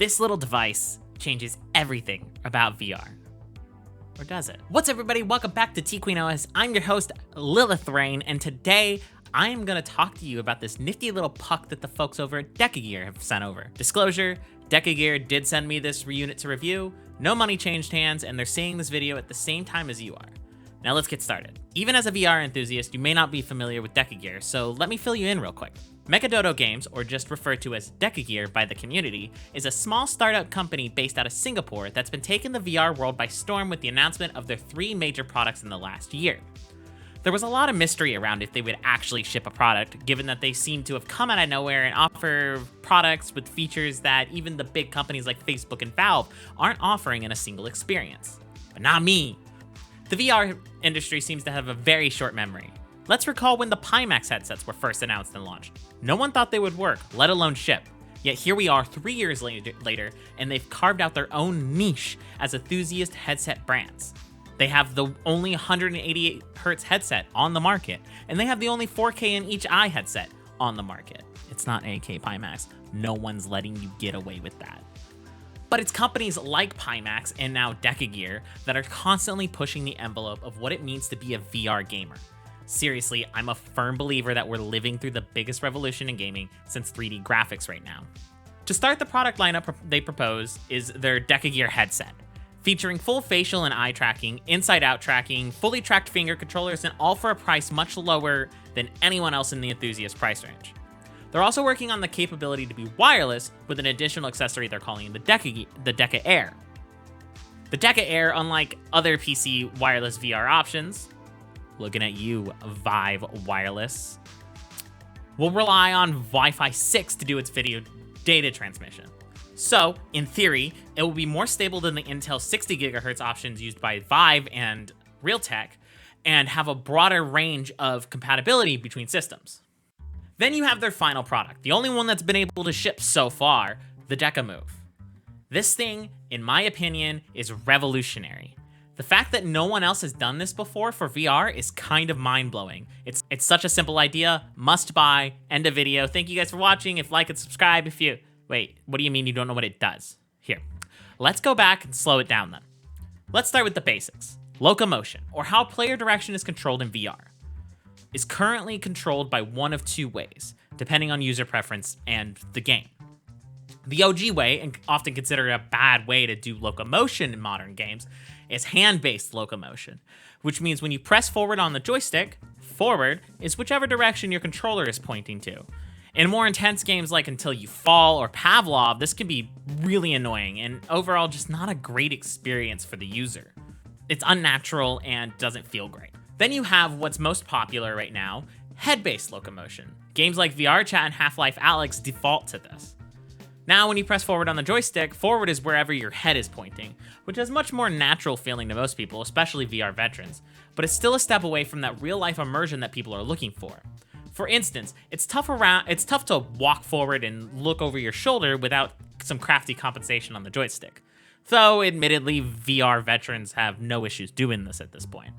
This little device changes everything about VR. Or does it? What's up, everybody? Welcome back to TQueenOS. I'm your host, Lilith Rain, and today I'm gonna talk to you about this nifty little puck that the folks over at Decagear have sent over. Disclosure, Decagear did send me this unit to review, no money changed hands, and they're seeing this video at the same time as you are. Now let's get started. Even as a VR enthusiast, you may not be familiar with Decagear, so let me fill you in real quick. Megadodo Games, or just referred to as Decagear by the community, is a small startup company based out of Singapore that's been taking the VR world by storm with the announcement of their 3 major products in the last year. There was a lot of mystery around if they would actually ship a product, given that they seem to have come out of nowhere and offer products with features that even the big companies like Facebook and Valve aren't offering in a single experience. But not me. The VR industry seems to have a very short memory. Let's recall when the Pimax headsets were first announced and launched. No one thought they would work, let alone ship. Yet here we are 3 years later, and they've carved out their own niche as enthusiast headset brands. They have the only 188Hz headset on the market, and they have the only 4K in each eye headset on the market. It's not AK Pimax. No one's letting you get away with that. But it's companies like Pimax and now Decagear that are constantly pushing the envelope of what it means to be a VR gamer. Seriously, I'm a firm believer that we're living through the biggest revolution in gaming since 3D graphics right now. To start, the product lineup they propose is their Decagear headset, featuring full facial and eye tracking, inside-out tracking, fully tracked finger controllers, and all for a price much lower than anyone else in the enthusiast price range. They're also working on the capability to be wireless with an additional accessory they're calling the Deca Air. The Deca Air, unlike other PC wireless VR options, looking at you, Vive Wireless, will rely on Wi-Fi 6 to do its video data transmission. So, in theory, it will be more stable than the Intel 60 GHz options used by Vive and Realtek, and have a broader range of compatibility between systems. Then you have their final product, the only one that's been able to ship so far, the Decamove. This thing, in my opinion, is revolutionary. The fact that no one else has done this before for VR is kind of mind-blowing. It's such a simple idea, must buy, end of video. Thank you guys for watching. If like and subscribe if you... Wait, what do you mean you don't know what it does? Here, let's go back and slow it down then. Let's start with the basics. Locomotion, or how player direction is controlled in VR, is currently controlled by one of 2 ways, depending on user preference and the game. The OG way, and often considered a bad way to do locomotion in modern games, is hand-based locomotion, which means when you press forward on the joystick, forward is whichever direction your controller is pointing to. In more intense games like Until You Fall or Pavlov, this can be really annoying and overall just not a great experience for the user. It's unnatural and doesn't feel great. Then you have what's most popular right now, head-based locomotion. Games like VR Chat and Half-Life Alyx default to this. Now when you press forward on the joystick, forward is wherever your head is pointing, which is much more natural feeling to most people, especially VR veterans, but it's still a step away from that real-life immersion that people are looking for. For instance, it's tough to walk forward and look over your shoulder without some crafty compensation on the joystick. Though, admittedly, VR veterans have no issues doing this at this point.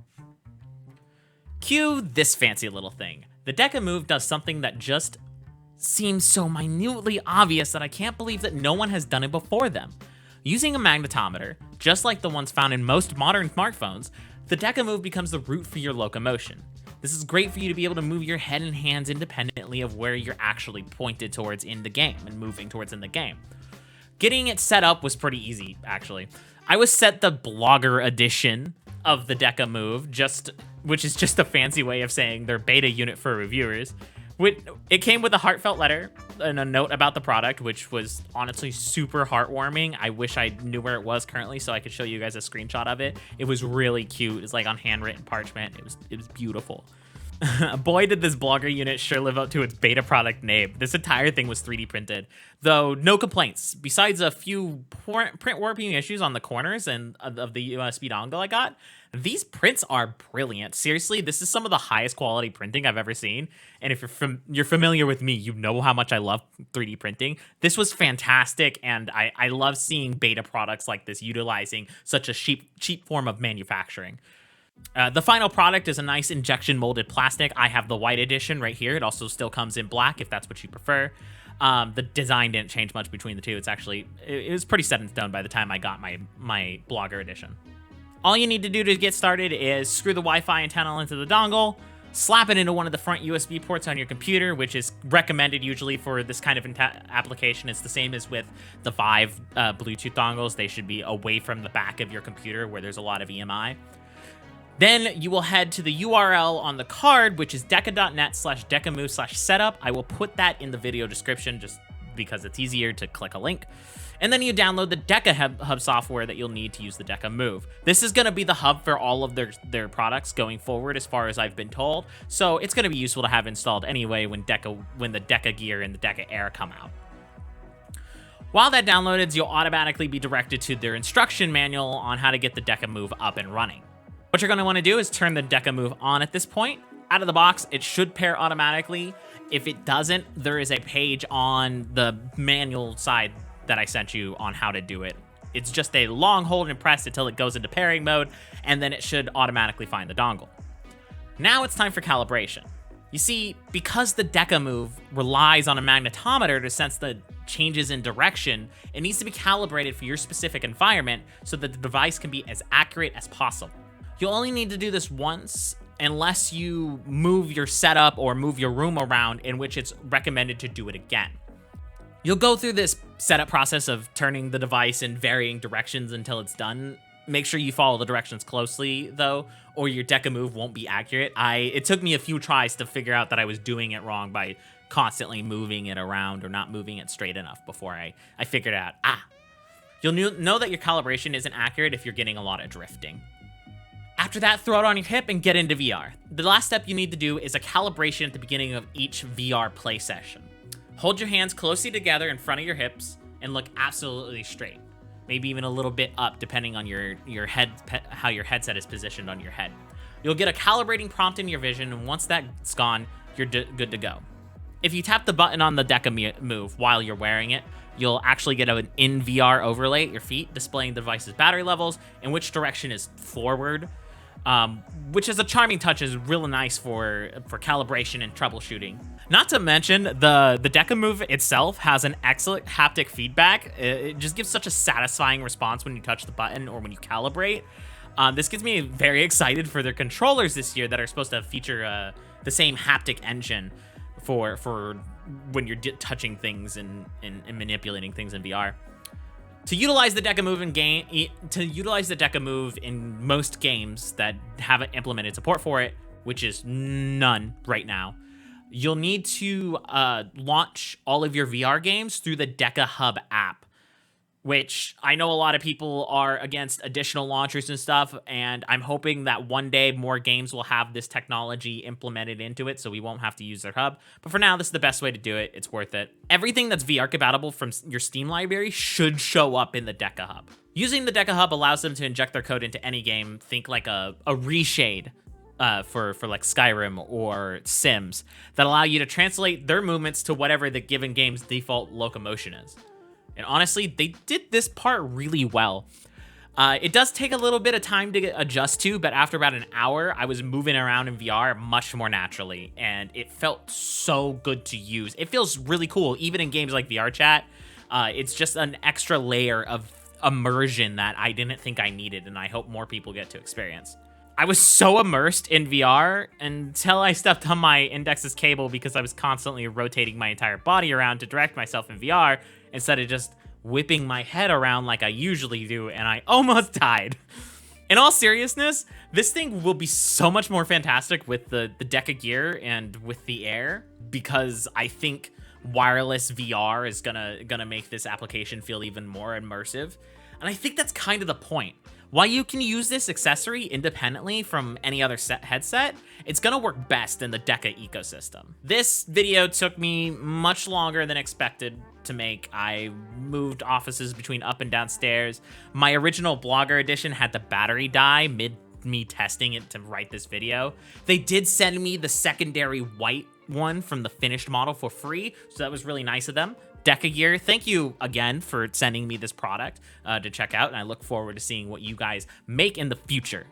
Cue this fancy little thing. The Decamove does something that just seems so minutely obvious that I can't believe that no one has done it before them. Using a magnetometer, just like the ones found in most modern smartphones, the Decamove becomes the root for your locomotion. This is great for you to be able to move your head and hands independently of where you're actually pointed towards in the game and moving towards in the game. Getting it set up was pretty easy, actually. I was set the blogger edition of the Decamove, which is just a fancy way of saying their beta unit for reviewers. It came with a heartfelt letter and a note about the product, which was honestly super heartwarming. I wish I knew where it was currently so I could show you guys a screenshot of it. It was really cute. It's like on handwritten parchment. It was beautiful. Boy, did this blogger unit sure live up to its beta product name. This entire thing was 3D printed, though no complaints. Besides a few print warping issues on the corners and of the USB dongle I got, these prints are brilliant. Seriously, this is some of the highest quality printing I've ever seen. And if you're familiar with me, you know how much I love 3D printing. This was fantastic, and I love seeing beta products like this utilizing such a cheap form of manufacturing. The final product is a nice injection molded plastic. I have the white edition right here. It also still comes in black if that's what you prefer. The design didn't change much between the two. It's actually, it was pretty set in stone by the time I got my Blogger edition. All you need to do to get started is screw the Wi-Fi antenna into the dongle, slap it into one of the front USB ports on your computer, which is recommended usually for this kind of application. It's the same as with the Vive Bluetooth dongles. They should be away from the back of your computer where there's a lot of EMI. Then you will head to the URL on the card, which is deca.net/decamove/setup. I will put that in the video description just because it's easier to click a link. And then you download the Decahub software that you'll need to use the Decamove. This is going to be the hub for all of their products going forward, as far as I've been told. So it's going to be useful to have installed anyway when the Decagear and the Decair come out. While that downloads, you'll automatically be directed to their instruction manual on how to get the Decamove up and running. What you're going to want to do is turn the Decamove on at this point. Out of the box, it should pair automatically. If it doesn't, there is a page on the manual side that I sent you on how to do it. It's just a long hold and press until it goes into pairing mode, and then it should automatically find the dongle. Now it's time for calibration. You see, because the Decamove relies on a magnetometer to sense the changes in direction, it needs to be calibrated for your specific environment so that the device can be as accurate as possible. You'll only need to do this once unless you move your setup or move your room around, in which it's recommended to do it again. You'll go through this setup process of turning the device in varying directions until it's done. Make sure you follow the directions closely, though, or your Decamove won't be accurate. It took me a few tries to figure out that I was doing it wrong by constantly moving it around or not moving it straight enough before I figured out, You'll know that your calibration isn't accurate if you're getting a lot of drifting. After that, throw it on your hip and get into VR. The last step you need to do is a calibration at the beginning of each VR play session. Hold your hands closely together in front of your hips and look absolutely straight. Maybe even a little bit up, depending on your head, how your headset is positioned on your head. You'll get a calibrating prompt in your vision, and once that's gone, you're good to go. If you tap the button on the Decamove while you're wearing it, you'll actually get an in-VR overlay at your feet, displaying the device's battery levels and which direction is forward, which is a charming touch, is really nice for calibration and troubleshooting. Not to mention, the Decamove itself has an excellent haptic feedback. It just gives such a satisfying response when you touch the button or when you calibrate. This gets me very excited for their controllers this year that are supposed to feature the same haptic engine for when you're touching things and manipulating things in VR. To utilize the Decamove in most games that haven't implemented support for it, which is none right now, you'll need to launch all of your VR games through the Deca Hub app, which I know a lot of people are against additional launchers and stuff, and I'm hoping that one day more games will have this technology implemented into it so we won't have to use their hub. But for now, this is the best way to do it. It's worth it. Everything that's VR compatible from your Steam library should show up in the Deca Hub. Using the Deca Hub allows them to inject their code into any game. Think like a reshade for like Skyrim or Sims that allow you to translate their movements to whatever the given game's default locomotion is. And honestly, they did this part really well. It does take a little bit of time to adjust to, but after about an hour, I was moving around in VR much more naturally, and it felt so good to use. It feels really cool, even in games like VR Chat. It's just an extra layer of immersion that I didn't think I needed, and I hope more people get to experience. I was so immersed in VR until I stepped on my Index's cable because I was constantly rotating my entire body around to direct myself in VR instead of just whipping my head around like I usually do, and I almost died. In all seriousness, this thing will be so much more fantastic with the Decagear and with the Air, because I think wireless VR is gonna make this application feel even more immersive. And I think that's kind of the point. While you can use this accessory independently from any other headset, it's gonna work best in the Deca ecosystem. This video took me much longer than expected to make. I moved offices between up and downstairs. My original Blogger edition had the battery die mid me testing it to write this video. They did send me the secondary white one from the finished model for free, so that was really nice of them. Decagear, thank you again for sending me this product to check out, and I look forward to seeing what you guys make in the future.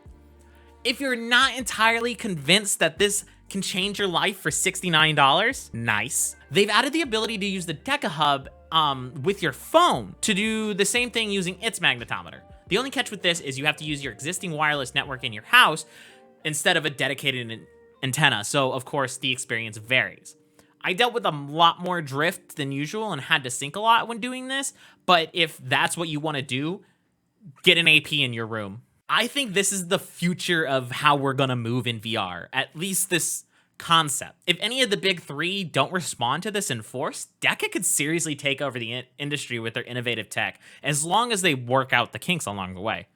If you're not entirely convinced that this can change your life for $69. Nice. They've added the ability to use the Decamove Hub with your phone to do the same thing using its magnetometer. The only catch with this is you have to use your existing wireless network in your house instead of a dedicated antenna, so of course the experience varies. I dealt with a lot more drift than usual and had to sync a lot when doing this, but if that's what you want to do, get an AP in your room. I think this is the future of how we're gonna move in VR, at least this concept. If any of the big three don't respond to this in force, Deca could seriously take over the industry with their innovative tech, as long as they work out the kinks along the way.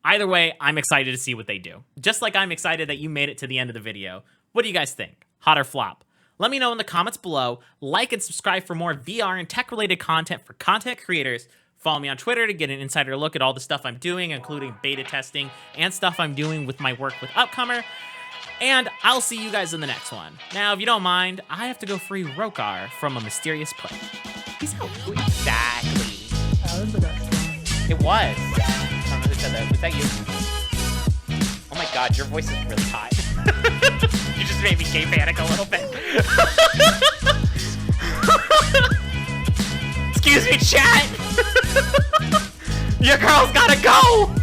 Either way, I'm excited to see what they do. Just like I'm excited that you made it to the end of the video. What do you guys think? Hot or flop? Let me know in the comments below. Like and subscribe for more VR and tech-related content for content creators. Follow me on Twitter to get an insider look at all the stuff I'm doing, including beta testing and stuff I'm doing with my work with Upcomer. And I'll see you guys in the next one. Now, if you don't mind, I have to go free Rokar from a mysterious place. Peace out. Exactly. It was. I don't know who said that. Was that you? Oh my god, your voice is really high. You just made me gay panic a little bit. Excuse me, chat! Your girl's gotta go!